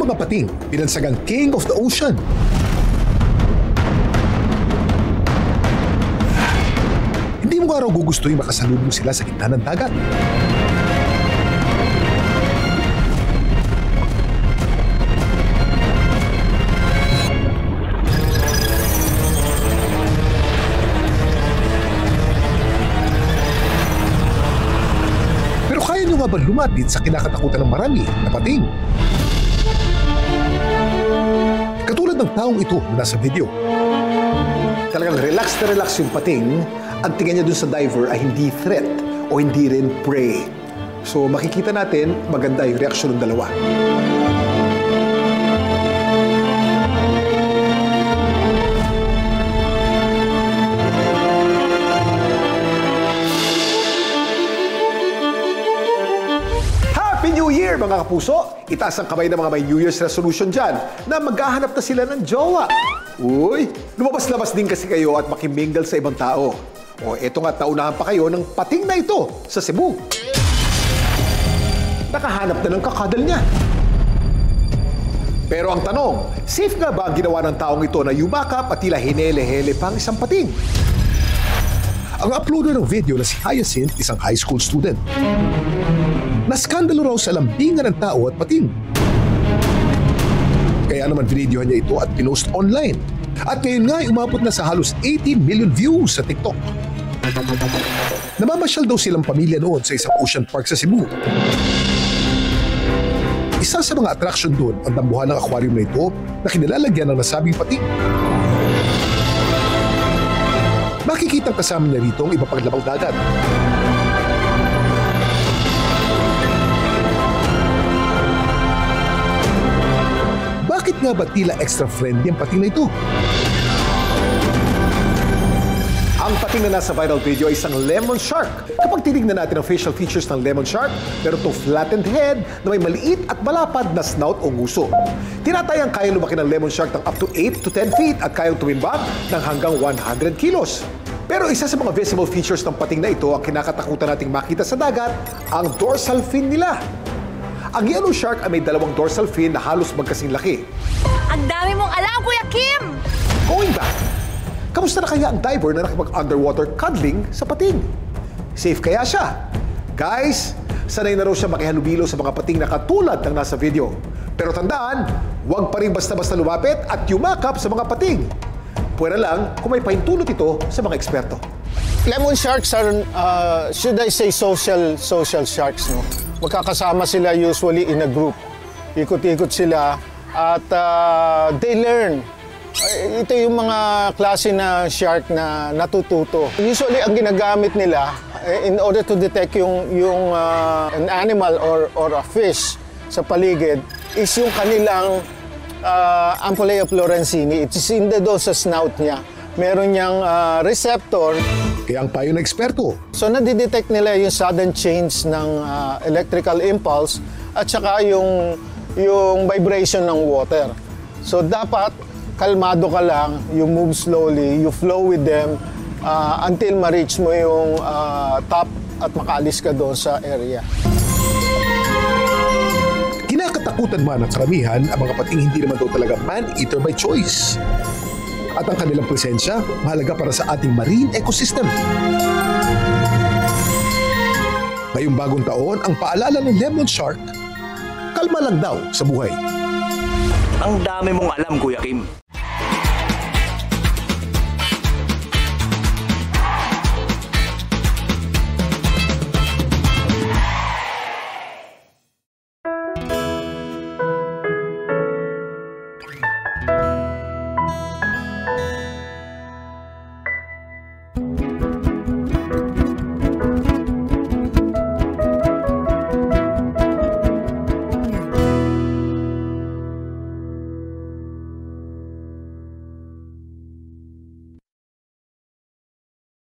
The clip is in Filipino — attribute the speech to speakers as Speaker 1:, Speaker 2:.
Speaker 1: mga pating, binansagang King of the Ocean. Hindi mo nga raw gugustuhin makasalubong sila sa gitna ng dagat. Pero kaya nyo nga ba lumapit sa kinakatakutan ng marami na pating? Katulad ng taong ito na nasa video.
Speaker 2: Talagang relax na relax yung pating. Ang tingin niya dun sa diver ay hindi threat o hindi rin prey. So makikita natin maganda yung reaksyon ng dalawa. Happy New Year mga kapuso! Itaas ang kamay ng mga may New Year's resolution dyan na maghahanap na sila ng jowa. Uy, lumabas-labas din kasi kayo at makimingle sa ibang tao. O eto nga, taunahan pa kayo ng pating na ito sa Cebu. Nakahanap na ng kakadal niya. Pero ang tanong, safe nga ba ang ginawa ng taong ito na yumakap at tila hinele-hele pang isang pating?
Speaker 1: Ang uploader ng video na si Hyacinth, isang high school student. Naskandalo raw sa lambingan ng tao at pating. Kaya naman binidyohan niya ito at pinost online. At ngayon nga ay umabot na sa halos 80 million views sa TikTok. Namamasyal daw silang pamilya noon sa isang ocean park sa Cebu. Isa sa mga attraction doon ang dambuhan ng aquarium na ito na kinilalagyan ng nasabing pating. Makikita kasama niya rito ang iba pang labang dagat. Bakit nga ba tila extra friendly ang pating na ito?
Speaker 2: Ang pating na nasa viral video ay isang lemon shark. Kapag tinignan natin ang facial features ng lemon shark, meron itong flattened head na may maliit at malapad na snout o nguso. Tinatayang kayang lumaki ng lemon shark ng up to 8 to 10 feet at kayang tumimbang ng hanggang 100 kilos. Pero isa sa mga visible features ng pating na ito ang kinakatakutan nating makita sa dagat, ang dorsal fin nila. Ang yellow shark ay may dalawang dorsal fin na halos magkasing laki.
Speaker 3: Ang dami mong alam, Kuya Kim!
Speaker 2: Going back, kamusta na kaya ang diver na nakipag-underwater cuddling sa pating? Safe kaya siya? Guys, sanay na raw siya makihalubilo sa mga pating na katulad ng nasa video. Pero tandaan, huwag pa rin basta-basta lumapit at yumakap sa mga pating. Pwera lang kung may pahintulot ito sa mga eksperto.
Speaker 4: Lemon sharks are, should I say, social sharks, no? Magkakasama sila usually in a group. Ikot-ikot sila at they learn. Ito yung mga klase na shark na natututo. Usually, ang ginagamit nila in order to detect yung an animal or a fish sa paligid is yung kanilang Ampullae lorenzini. It's in doon sa snout niya. Meron niyang receptor.
Speaker 1: Kaya ang payo ng eksperto.
Speaker 4: So nadidetect nila yung sudden change ng electrical impulse at saka yung vibration ng water. So dapat kalmado ka lang, you move slowly, you flow with them until ma-reach mo yung top at makaalis ka doon sa area.
Speaker 1: Kinakatakutan man ng karamihan, ang mga pating hindi naman daw talaga man-eater by choice. At ang kanilang presensya, mahalaga para sa ating marine ecosystem. Ngayong bagong taon, ang paalala ng lemon shark, kalma lang daw sa buhay.
Speaker 5: Ang dami mong alam, Kuya Kim.